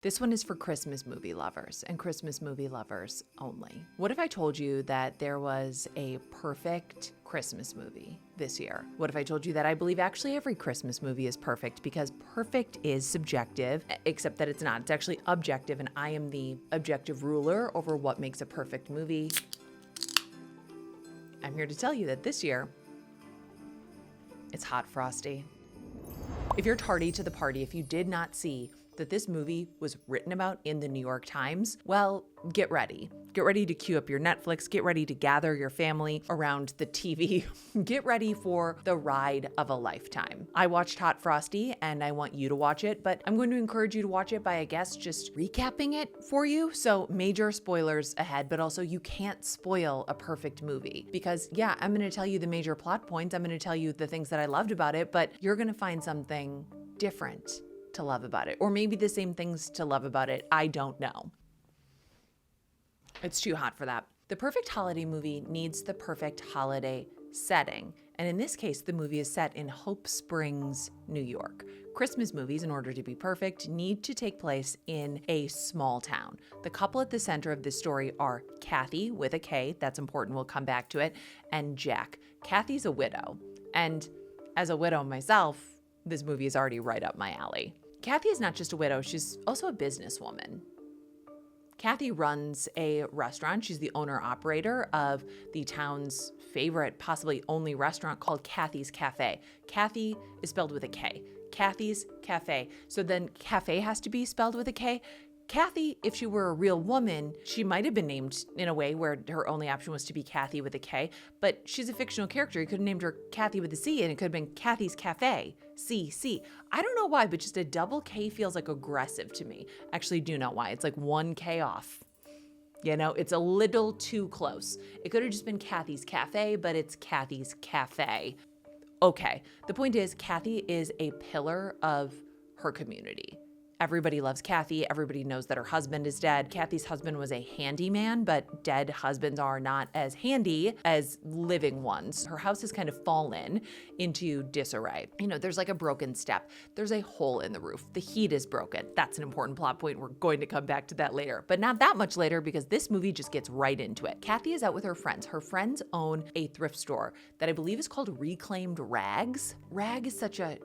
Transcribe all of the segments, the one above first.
This one is for Christmas movie lovers and Christmas movie lovers only. What if I told you that there was a perfect Christmas movie this year? What if I told you that I believe actually every Christmas movie is perfect, because perfect is subjective, except that it's not. It's actually objective, and I am the objective ruler over what makes a perfect movie. I'm here to tell you that this year, it's Hot Frosty. If you're tardy to the party, if you did not see that this movie was written about in the New York Times, well, get ready. Get ready to queue up your Netflix. Get ready to gather your family around the TV. Get ready for the ride of a lifetime. I watched Hot Frosty, and I want you to watch it, but I'm going to encourage you to watch it by, I guess, just recapping it for you. So major spoilers ahead, but also you can't spoil a perfect movie, because yeah, I'm going to tell you the major plot points. I'm going to tell you the things that I loved about it, but you're going to find something different to love about it, or maybe the same things to love about it. I don't know. It's too hot for that. The perfect holiday movie needs the perfect holiday setting. And in this case, the movie is set in Hope Springs, New York. Christmas movies, in order to be perfect, need to take place in a small town. The couple at the center of this story are Kathy, with a K, that's important, we'll come back to it, and Jack. Kathy's a widow. And as a widow myself, this movie is already right up my alley. Kathy is not just a widow, she's also a businesswoman. Kathy runs a restaurant. She's the owner-operator of the town's favorite, possibly only restaurant, called Kathy's Cafe. Kathy is spelled with a K. Kathy's Cafe. So then cafe has to be spelled with a K. Kathy, if she were a real woman, she might have been named in a way where her only option was to be Kathy with a K, but she's a fictional character. You could have named her Kathy with a C, and it could have been Kathy's Cafe, C. I don't know why, but just a double K feels like aggressive to me. Actually, do know why. It's like one K off. You know, it's a little too close. It could have just been Kathy's Cafe, but it's Kathy's Cafe. Okay, the point is, Kathy is a pillar of her community. Everybody loves Kathy. Everybody knows that her husband is dead. Kathy's husband was a handyman, but dead husbands are not as handy as living ones. Her house has kind of fallen into disarray. You know, there's like a broken step. There's a hole in the roof. The heat is broken. That's an important plot point. We're going to come back to that later, but not that much later, because this movie just gets right into it. Kathy is out with her friends. Her friends own a thrift store that I believe is called Reclaimed Rags. Rag is such a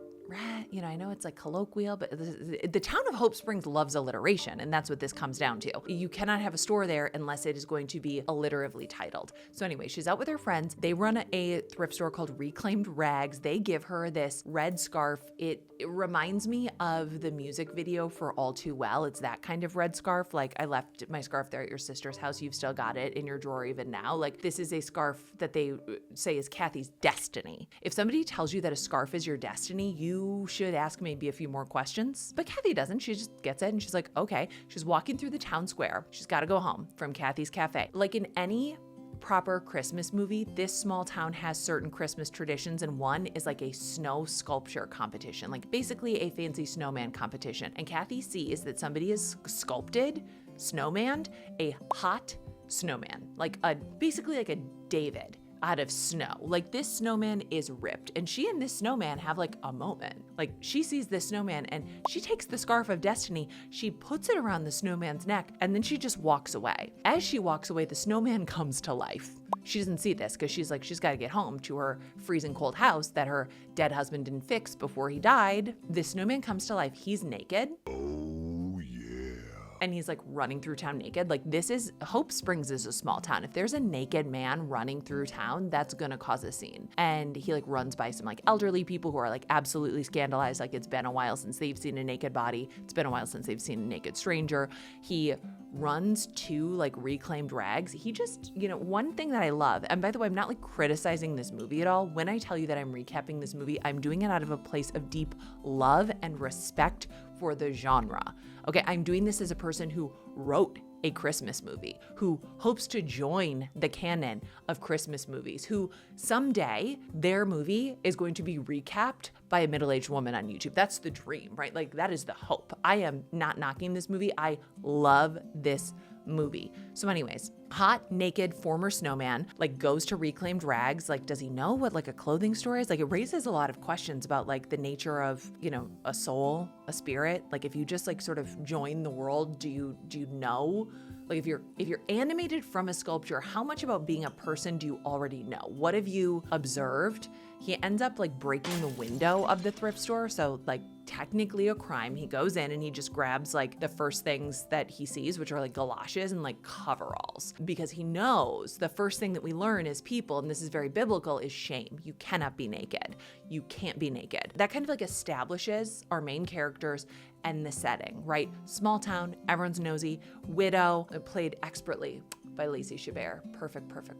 you know, I know it's like colloquial, but the town of Hope Springs loves alliteration, and that's what this comes down to. You cannot have a store there unless it is going to be alliteratively titled. So anyway, she's out with her friends. They run a thrift store called Reclaimed Rags. They give her this red scarf. It reminds me of the music video for All Too Well. It's that kind of red scarf. Like, I left my scarf there at your sister's house. You've still got it in your drawer even now. Like, this is a scarf that they say is Kathy's destiny. If somebody tells you that a scarf is your destiny, you should ask maybe a few more questions. But Kathy doesn't. She just gets it and she's like, okay. She's walking through the town square. She's got to go home from Kathy's Cafe. Like in any proper Christmas movie, this small town has certain Christmas traditions, and one is like a snow sculpture competition, like basically a fancy snowman competition. And Kathy sees that somebody has sculpted, snowman, a hot snowman, like basically like a David out of snow. Like, this snowman is ripped, and she and this snowman have like a moment. Like, she sees this snowman and she takes the scarf of destiny, she puts it around the snowman's neck, and then she just walks away. As she walks away, the snowman comes to life. She doesn't see this because she's like, she's got to get home to her freezing cold house that her dead husband didn't fix before he died. This snowman comes to life. He's naked. And he's like running through town naked. Like, this is, Hope Springs is a small town. If there's a naked man running through town, that's gonna cause a scene. And he like runs by some like elderly people who are like absolutely scandalized. Like, it's been a while since they've seen a naked body. It's been a while since they've seen a naked stranger. He runs to like Reclaimed Rags. He just, you know, one thing that I love, and by the way, I'm not like criticizing this movie at all. When I tell you that I'm recapping this movie, I'm doing it out of a place of deep love and respect for the genre. Okay, I'm doing this as a person who wrote a Christmas movie, who hopes to join the canon of Christmas movies, who someday their movie is going to be recapped by a middle-aged woman on YouTube. That's the dream, right? Like, that is the hope. I am not knocking this movie. I love this movie. So anyways, hot, naked, former snowman, like goes to reclaimed rags. Like, does he know what like a clothing store is? Like, it raises a lot of questions about like the nature of, you know, a soul, a spirit. Like, if you just like sort of join the world, do you know? Like, if you're animated from a sculpture, how much about being a person do you already know? What have you observed? He ends up like breaking the window of the thrift store. So like technically a crime. He goes in and he just grabs like the first things that he sees, which are like galoshes and like coveralls, because he knows the first thing that we learn as people, and this is very biblical, is shame. You cannot be naked. You can't be naked. That kind of like establishes our main characters and the setting, right? Small town, everyone's nosy, widow, played expertly by Lacey Chabert.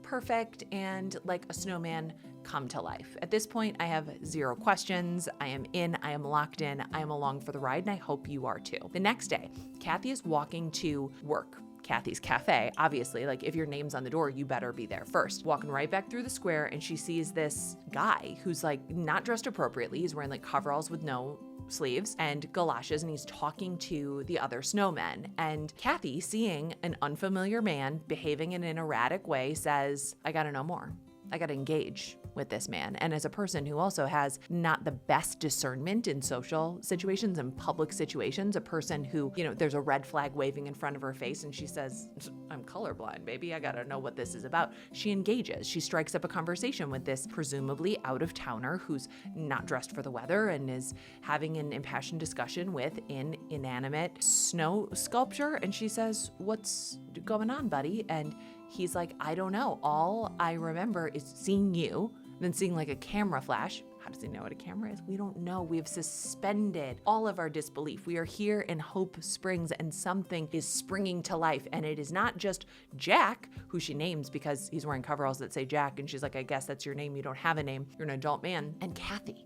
Perfect. And like a snowman come to life. At this point, I have zero questions. I am in, I am locked in, I am along for the ride, and I hope you are too. The next day, Kathy is walking to work. Kathy's Cafe, obviously, like if your name's on the door, you better be there first. Walking right back through the square, and she sees this guy who's like not dressed appropriately. He's wearing like coveralls with no sleeves and galoshes, and he's talking to the other snowmen. And Kathy, seeing an unfamiliar man behaving in an erratic way, says, I gotta know more. I gotta engage with this man. And as a person who also has not the best discernment in social situations and public situations, a person who, you know, there's a red flag waving in front of her face and she says, I'm colorblind, baby. I gotta know what this is about. She engages. She strikes up a conversation with this presumably out-of-towner who's not dressed for the weather and is having an impassioned discussion with an inanimate snow sculpture. And she says, what's going on, buddy? And he's like, I don't know. All I remember is seeing you, then seeing like a camera flash. How does he know what a camera is? We don't know. We have suspended all of our disbelief. We are here in Hope Springs and something is springing to life. And it is not just Jack, who she names because he's wearing coveralls that say Jack. And she's like, I guess that's your name. You don't have a name. You're an adult man. And Kathy.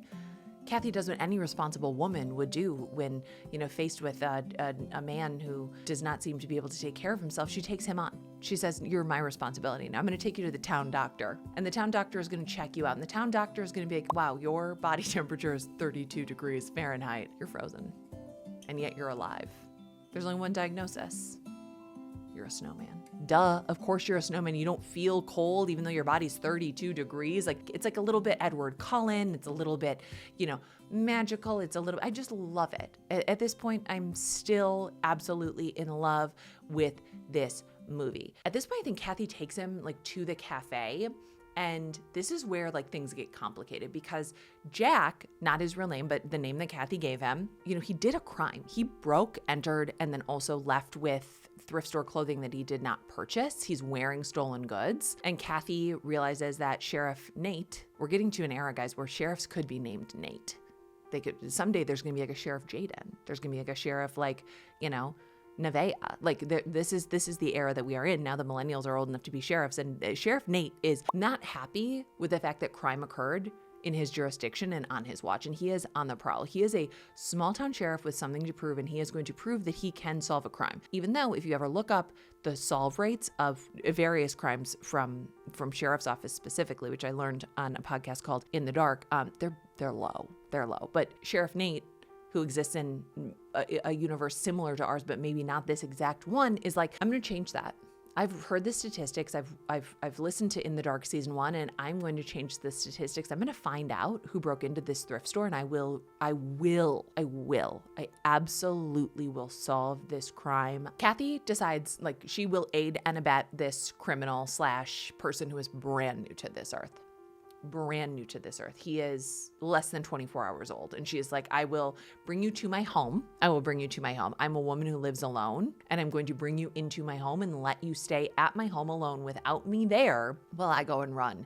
Kathy does what any responsible woman would do when, you know, faced with a man who does not seem to be able to take care of himself. She takes him on. She says, you're my responsibility. Now I'm going to take you to the town doctor. And the town doctor is going to check you out. And the town doctor is going to be like, wow, your body temperature is 32 degrees Fahrenheit. You're frozen. And yet you're alive. There's only one diagnosis. You're a snowman. Duh, of course you're a snowman. You don't feel cold even though your body's 32 degrees. Like, it's like a little bit Edward Cullen. It's a little bit, you know, magical. It's a little, I just love it. At this point, I'm still absolutely in love with this movie. At this point, I think Kathy takes him like to the cafe. And this is where like things get complicated because Jack, not his real name, but the name that Kathy gave him, you know, he did a crime. He broke, entered, and then also left with thrift store clothing that he did not purchase. He's wearing stolen goods. And Kathy realizes that Sheriff Nate, we're getting to an era, guys, where sheriffs could be named Nate. They could, someday there's going to be like a Sheriff Jaden. There's going to be like a sheriff like, you know, Nevaeh. Like this is the era that we are in. Now the millennials are old enough to be sheriffs, and Sheriff Nate is not happy with the fact that crime occurred in his jurisdiction and on his watch, and he is on the prowl. He is a small town sheriff with something to prove, and he is going to prove that he can solve a crime. Even though if you ever look up the solve rates of various crimes from sheriff's office specifically, which I learned on a podcast called In the Dark, they're low. They're low. But Sheriff Nate, who exists in a universe similar to ours, but maybe not this exact one, is like, I'm going to change that. I've heard the statistics. I've listened to In the Dark season 1, and I'm going to change the statistics. I'm going to find out who broke into this thrift store, and I absolutely will solve this crime. Kathy decides like she will aid and abet this criminal / person who is brand new to this earth. He is less than 24 hours old. And she is like, I will bring you to my home. I'm a woman who lives alone, and I'm going to bring you into my home and let you stay at my home alone without me there while I go and run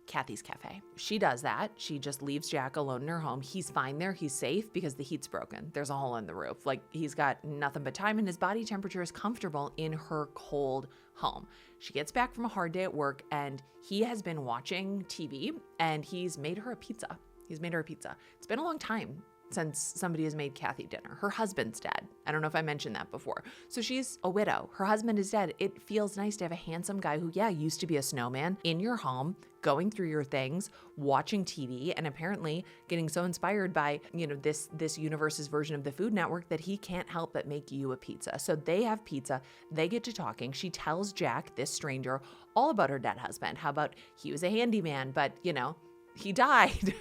Kathy's Cafe. She does that. She just leaves Jack alone in her home. He's fine there. He's safe because the heat's broken. There's a hole in the roof. Like, he's got nothing but time, and his body temperature is comfortable in her cold home. She gets back from a hard day at work, and he has been watching TV, and he's made her a pizza. It's been a long time since somebody has made Kathy dinner. Her husband's dead. I don't know if I mentioned that before. So she's a widow. Her husband is dead. It feels nice to have a handsome guy who, used to be a snowman in your home, going through your things, watching TV, and apparently getting so inspired by, this universe's version of the Food Network that he can't help but make you a pizza. So they have pizza. They get to talking. She tells Jack, this stranger, all about her dead husband. How about he was a handyman, but, he died.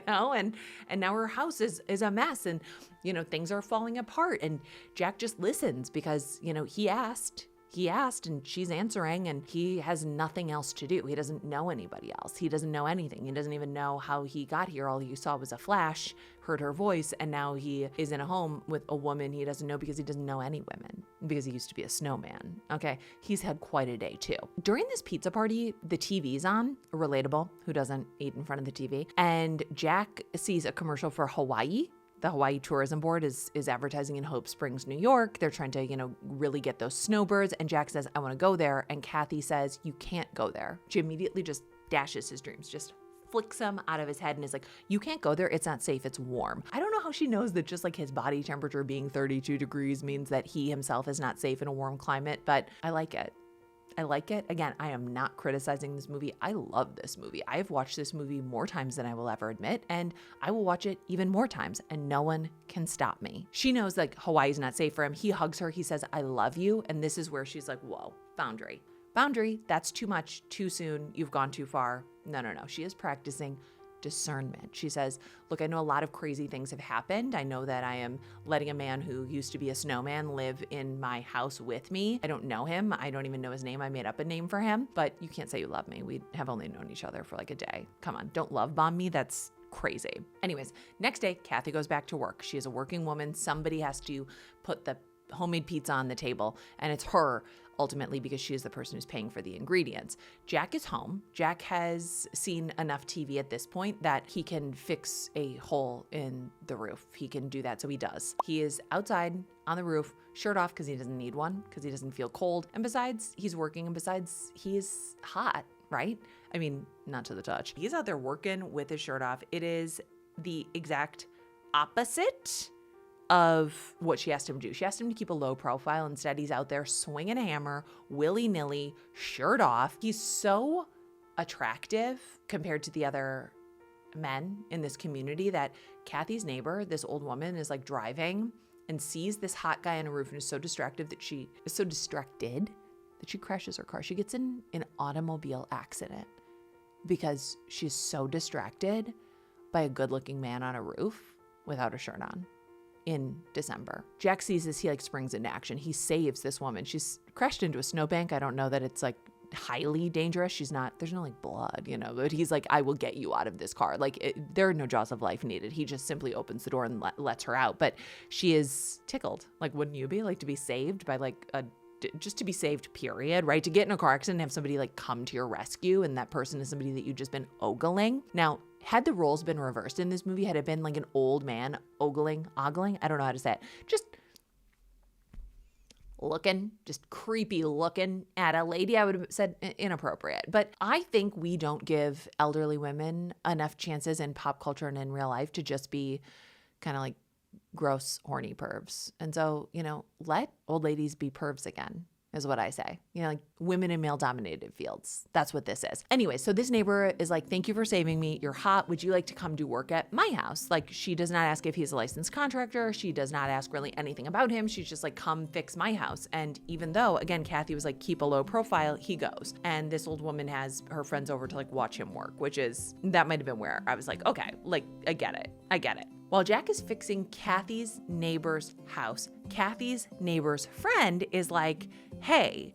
And now her house is a mess, and, things are falling apart, and Jack just listens because, he asked and she's answering, and he has nothing else to do. He doesn't know anybody else. He doesn't know anything. He doesn't even know how he got here. All he saw was a flash, heard her voice, and now he is in a home with a woman he doesn't know because he doesn't know any women, because he used to be a snowman. Okay, he's had quite a day too. During this pizza party, the TV's on, relatable, who doesn't eat in front of the TV, and Jack sees a commercial for Hawaii. The Hawaii Tourism Board is advertising in Hope Springs, New York. They're trying to, really get those snowbirds. And Jack says, I want to go there. And Kathy says, you can't go there. She immediately just dashes his dreams, just flicks them out of his head and is like, you can't go there. It's not safe. It's warm. I don't know how she knows that just like his body temperature being 32 degrees means that he himself is not safe in a warm climate, but I like it. I like it. Again, I am not criticizing this movie. I love this movie. I have watched this movie more times than I will ever admit, and I will watch it even more times, and no one can stop me. She knows like Hawaii's not safe for him. He hugs her. He says, I love you. And this is where she's like, whoa, boundary. Boundary, that's too much, too soon. You've gone too far. No. She is practicing discernment. She says, look, I know a lot of crazy things have happened. I know that I am letting a man who used to be a snowman live in my house with me. I don't know him. I don't even know his name. I made up a name for him, but you can't say you love me. We have only known each other for like a day. Come on, don't love bomb me. That's crazy. Anyways, next day, Kathy goes back to work. She is a working woman. Somebody has to put the homemade pizza on the table, and it's her ultimately because she is the person who's paying for the ingredients. Jack is home. Jack has seen enough TV at this point that he can fix a hole in the roof. He can do that, so he does. He is outside on the roof, shirt off because he doesn't need one, because he doesn't feel cold. And besides, he's working, and besides, he's hot, right? I mean, not to the touch. He's out there working with his shirt off. It is the exact opposite of what she asked him to do. She asked him to keep a low profile. Instead, he's out there swinging a hammer, willy-nilly, shirt off. He's so attractive compared to the other men in this community that Kathy's neighbor, this old woman, is like driving and sees this hot guy on a roof and is so distracted that she crashes her car. She gets in an automobile accident because she's so distracted by a good-looking man on a roof without a shirt on. In December, Jack sees this, he like springs into action. He saves this woman. She's crashed into a snowbank. I don't know that it's like highly dangerous. there's no like blood, but he's like, I will get you out of this car. Like there are no jaws of life needed. He just simply opens the door and lets her out. But she is tickled. Like, wouldn't you be, like, to be saved by like just to be saved, period, right? To get in a car accident and have somebody like come to your rescue, and that person is somebody that you've just been ogling. Now, had the roles been reversed in this movie, had it been like an old man ogling, I don't know how to say it, just looking, just creepy looking at a lady, I would have said inappropriate. But I think we don't give elderly women enough chances in pop culture and in real life to just be kind of like gross, horny pervs. And so, let old ladies be pervs again, is what I say. Like women in male-dominated fields. That's what this is. Anyway, so this neighbor is like, thank you for saving me. You're hot. Would you like to come do work at my house? Like, she does not ask if he's a licensed contractor. She does not ask really anything about him. She's just like, come fix my house. And even though, again, Kathy was like, keep a low profile, he goes. And this old woman has her friends over to like watch him work, that might have been where I was like, okay, like, I get it. While Jack is fixing Kathy's neighbor's house, Kathy's neighbor's friend is like, hey,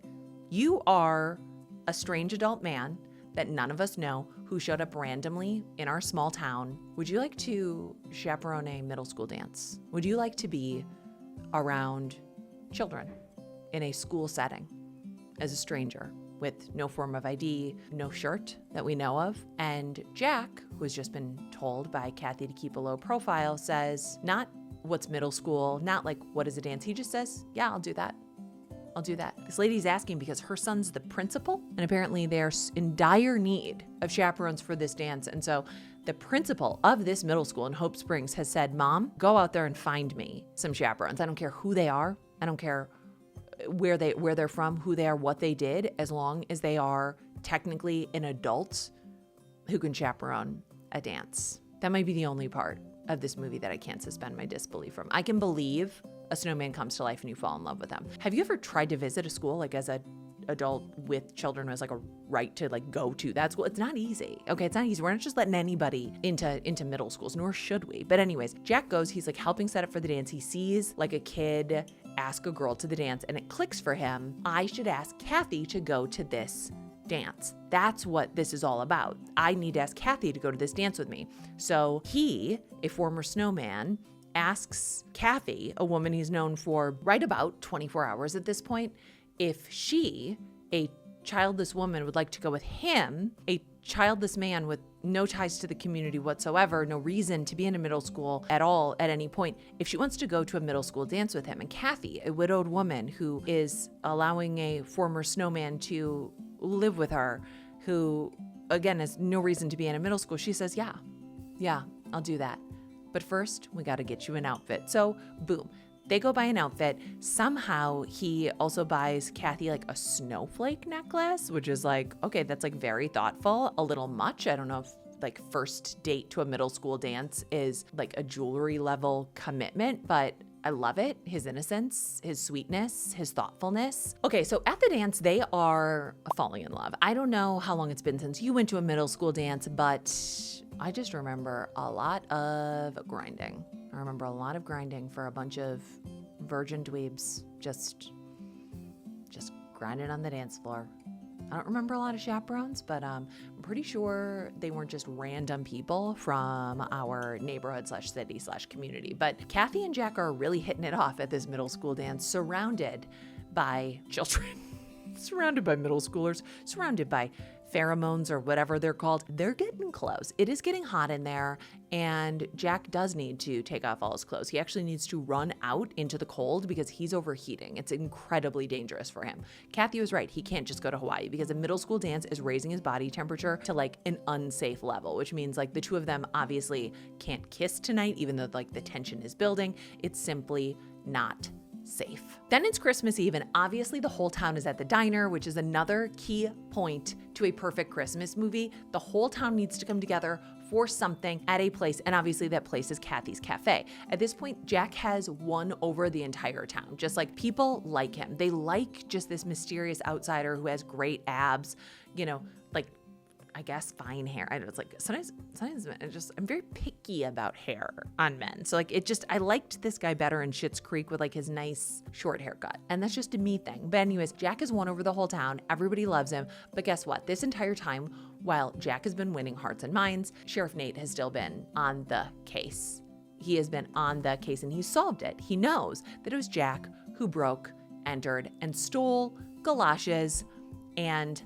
you are a strange adult man that none of us know who showed up randomly in our small town. Would you like to chaperone a middle school dance? Would you like to be around children in a school setting as a stranger with no form of ID, no shirt that we know of? And Jack, who has just been told by Kathy to keep a low profile, says not what's middle school, not like what is a dance. He just says, yeah, I'll do that. This lady's asking because her son's the principal, and apparently they're in dire need of chaperones for this dance. And so The principal of this middle school in Hope Springs has said, Mom, go out there and find me some chaperones. I don't care who they are. I don't care where they're from, who they are, what they did, as long as they are technically an adult who can chaperone a dance. That might be the only part of this movie that I can't suspend my disbelief from. I can believe a snowman comes to life and you fall in love with them. Have you ever tried to visit a school, like as a adult with children who has like a right to like go to that school? It's not easy. Okay, it's not easy. We're not just letting anybody into middle schools, nor should we. But anyways, Jack goes, he's like helping set up for the dance. He sees like a kid ask a girl to the dance and it clicks for him. I should ask Kathy to go to this dance. That's what this is all about. I need to ask Kathy to go to this dance with me. So he, a former snowman, asks Kathy, a woman he's known for right about 24 hours at this point, if she, a childless woman, would like to go with him, a childless man with no ties to the community whatsoever, no reason to be in a middle school at all at any point, if she wants to go to a middle school dance with him. And Kathy, a widowed woman who is allowing a former snowman to live with her, who again has no reason to be in a middle school, she says, yeah, I'll do that. But first, we got to get you an outfit. So boom, they go buy an outfit. Somehow he also buys Kathy like a snowflake necklace, which is like, okay, that's like very thoughtful, a little much. I don't know if like first date to a middle school dance is like a jewelry level commitment, but I love it. His innocence, his sweetness, his thoughtfulness. Okay, so at the dance, they are falling in love. I don't know how long it's been since you went to a middle school dance, but I just remember a lot of grinding. I remember a lot of grinding for a bunch of virgin dweebs just grinding on the dance floor. I don't remember a lot of chaperones, but I'm pretty sure they weren't just random people from our neighborhood / city / community. But Kathy and Jack are really hitting it off at this middle school dance, surrounded by children, surrounded by middle schoolers, surrounded by pheromones or whatever they're called. They're getting close. It is getting hot in there, and Jack does need to take off all his clothes. He actually needs to run out into the cold because he's overheating. It's incredibly dangerous for him. Kathy was right. He can't just go to Hawaii because a middle school dance is raising his body temperature to like an unsafe level, which means like the two of them obviously can't kiss tonight, even though like the tension is building. It's simply not safe. Then it's Christmas Eve, and obviously the whole town is at the diner, which is another key point to a perfect Christmas movie. The whole town needs to come together for something at a place, and obviously that place is Kathy's Cafe. At this point, Jack has won over the entire town. Just like people like him. They like just this mysterious outsider who has great abs, you know, like I guess fine hair. I know it's like sometimes I'm very picky about hair on men. So like I liked this guy better in Schitt's Creek with like his nice short haircut. And that's just a me thing. But anyways, Jack has won over the whole town. Everybody loves him. But guess what? This entire time, while Jack has been winning hearts and minds, Sheriff Nate has still been on the case. He has been on the case and he solved it. He knows that it was Jack who broke, entered, and stole galoshes and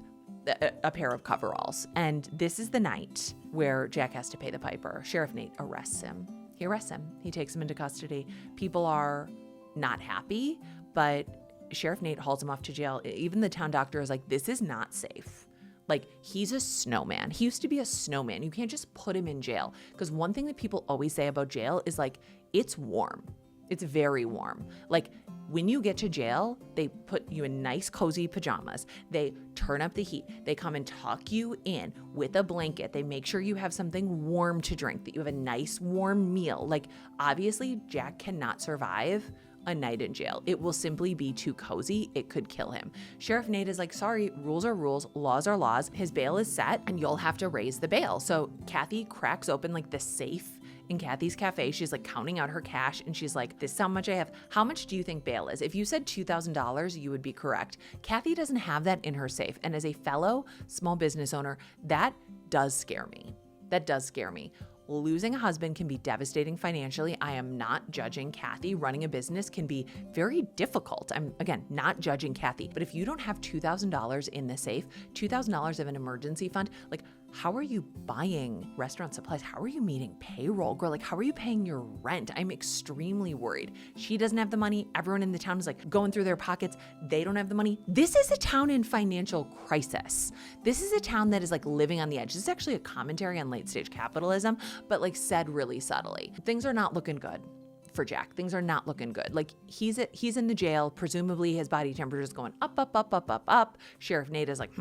a pair of coveralls. And this is the night where Jack has to pay the piper. Sheriff Nate arrests him. He arrests him. He takes him into custody. People are not happy, but Sheriff Nate hauls him off to jail. Even the town doctor is like, this is not safe. Like, he's a snowman. He used to be a snowman. You can't just put him in jail. Because one thing that people always say about jail is like, it's warm. It's very warm. Like, when you get to jail, they put you in nice, cozy pajamas. They turn up the heat. They come and tuck you in with a blanket. They make sure you have something warm to drink, that you have a nice, warm meal. Like, obviously, Jack cannot survive a night in jail. It will simply be too cozy. It could kill him. Sheriff Nate is like, sorry, rules are rules, laws are laws. His bail is set, and you'll have to raise the bail. So Kathy cracks open like the safe in Kathy's Cafe. She's like counting out her cash and she's like, this is how much I have. How much do you think bail is? If you said $2,000, you would be correct. Kathy doesn't have that in her safe. And as a fellow small business owner, that does scare me. That does scare me. Losing a husband can be devastating financially. I am not judging Kathy. Running a business can be very difficult. I'm, again, not judging Kathy. But if you don't have $2,000 in the safe, $2,000 of an emergency fund, like, how are you buying restaurant supplies? How are you meeting payroll? Girl, like, how are you paying your rent? I'm extremely worried. She doesn't have the money. Everyone in the town is like going through their pockets. They don't have the money. This is a town in financial crisis. This is a town that is like living on the edge. This is actually a commentary on late stage capitalism, but like said really subtly. Things are not looking good for Jack. Things are not looking good. Like he's in the jail. Presumably his body temperature is going up, up, up, up, up, up. Sheriff Nate is like,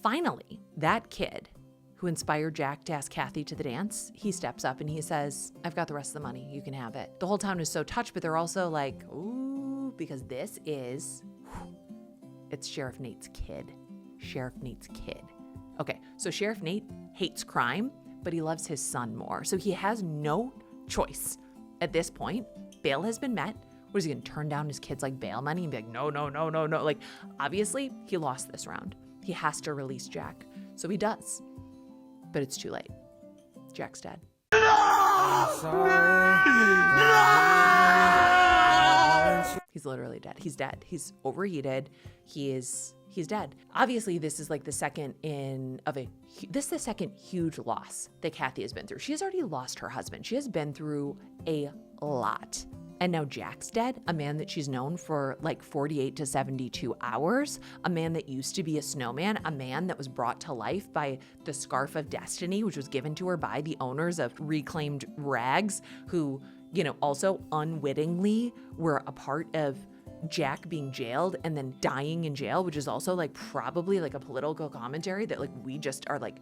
Finally, that kid who inspired Jack to ask Kathy to the dance, he steps up and he says, I've got the rest of the money. You can have it. The whole town is so touched, but they're also like, ooh, because it's Sheriff Nate's kid. Sheriff Nate's kid. Okay, so Sheriff Nate hates crime, but he loves his son more. So he has no choice. At this point, bail has been met. What is he going to turn down his kids like bail money and be like, no. Like, obviously, he lost this round. He has to release Jack. So he does. But it's too late. Jack's dead. He's literally dead. He's dead. He's overheated. He's dead. Obviously, this is like the second huge loss that Kathy has been through. She has already lost her husband. She has been through a lot. And now Jack's dead, a man that she's known for like 48 to 72 hours, a man that used to be a snowman, a man that was brought to life by the scarf of destiny, which was given to her by the owners of Reclaimed Rags, who, also unwittingly were a part of Jack being jailed and then dying in jail, which is also like probably like a political commentary that like we just are like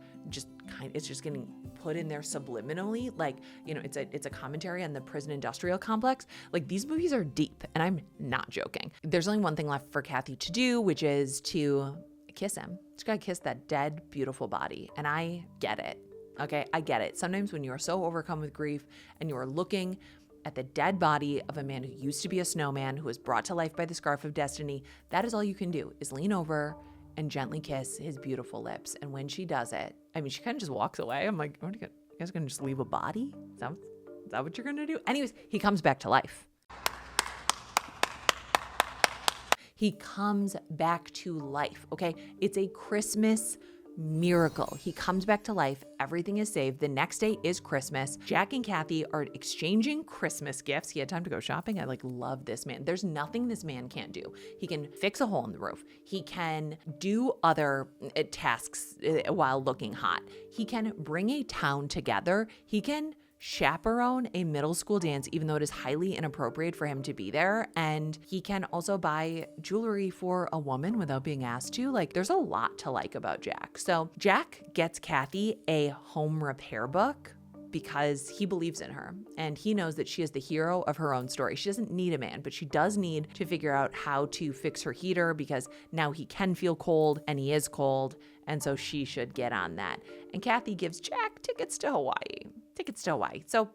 it's just getting put in there subliminally. Like, it's a commentary on the prison industrial complex. Like, these movies are deep, and I'm not joking. There's only one thing left for Kathy to do, which is to kiss him. She's got to kiss that dead, beautiful body. And I get it. Okay, I get it. Sometimes when you are so overcome with grief and you are looking at the dead body of a man who used to be a snowman, who was brought to life by the scarf of destiny, that is all you can do, is lean over and gently kiss his beautiful lips. And when she does it, she kind of just walks away. I'm like, you guys gonna just leave a body? Is that what you're gonna do? Anyways, he comes back to life. He comes back to life, okay? It's a Christmas miracle. He comes back to life. Everything is saved. The next day is Christmas. Jack and Kathy are exchanging Christmas gifts. He had time to go shopping. I love this man. There's nothing this man can't do. He can fix a hole in the roof. He can do other tasks while looking hot. He can bring a town together. He can chaperone a middle school dance, even though it is highly inappropriate for him to be there. And he can also buy jewelry for a woman without being asked to. Like, there's a lot to like about Jack. So Jack gets Kathy a home repair book because he believes in her and he knows that she is the hero of her own story. She doesn't need a man, but she does need to figure out how to fix her heater because now he can feel cold and he is cold. And so she should get on that. And Kathy gives Jack tickets to Hawaii. So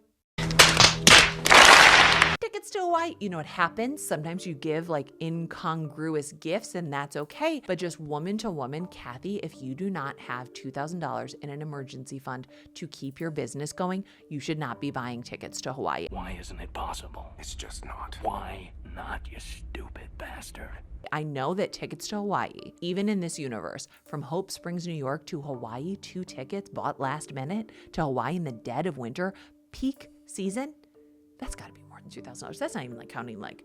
tickets to Hawaii. You know what happens? Sometimes you give like incongruous gifts and that's okay. But just woman to woman, Kathy, if you do not have $2,000 in an emergency fund to keep your business going, you should not be buying tickets to Hawaii. Why isn't it possible? It's just not. Why not, you stupid bastard? I know that tickets to Hawaii, even in this universe, from Hope Springs, New York to Hawaii, 2 tickets bought last minute to Hawaii in the dead of winter, peak season, that's got to be more than $2,000. That's not even like counting like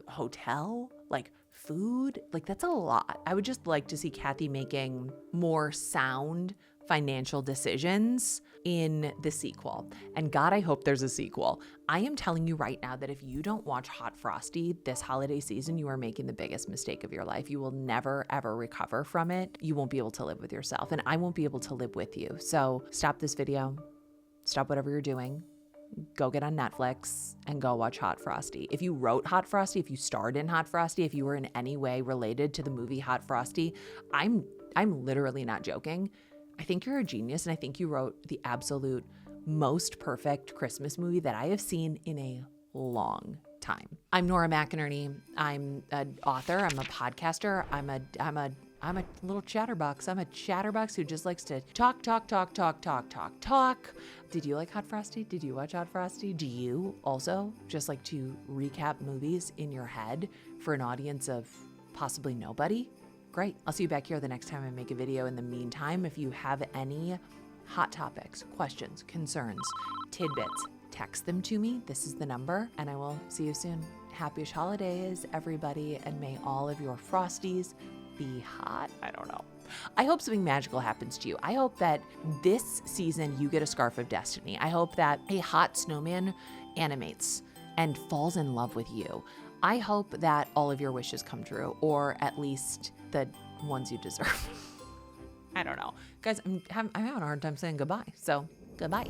hotel, like food, like that's a lot. I would just like to see Kathy making more sound financial decisions in the sequel. And God, I hope there's a sequel. I am telling you right now that if you don't watch Hot Frosty this holiday season, you are making the biggest mistake of your life. You will never, ever recover from it. You won't be able to live with yourself, and I won't be able to live with you. So stop this video. Stop whatever you're doing. Go get on Netflix and go watch Hot Frosty. If you wrote Hot Frosty, if you starred in Hot Frosty, if you were in any way related to the movie Hot Frosty, I'm literally not joking. I think you're a genius, and I think you wrote the absolute most perfect Christmas movie that I have seen in a long time. I'm Nora McInerny. I'm an author. I'm a podcaster. I'm a little chatterbox. I'm a chatterbox who just likes to talk. Did you like Hot Frosty? Did you watch Hot Frosty? Do you also just like to recap movies in your head for an audience of possibly nobody? Great. I'll see you back here the next time I make a video. In the meantime, if you have any hot topics, questions, concerns, tidbits, text them to me. This is the number, and I will see you soon. Happy holidays, everybody, and may all of your Frosties be hot. I don't know. I hope something magical happens to you. I hope that this season you get a scarf of destiny. I hope that a hot snowman animates and falls in love with you. I hope that all of your wishes come true, or at least the ones you deserve. I don't know. Guys, I'm having a hard time saying goodbye. So, goodbye.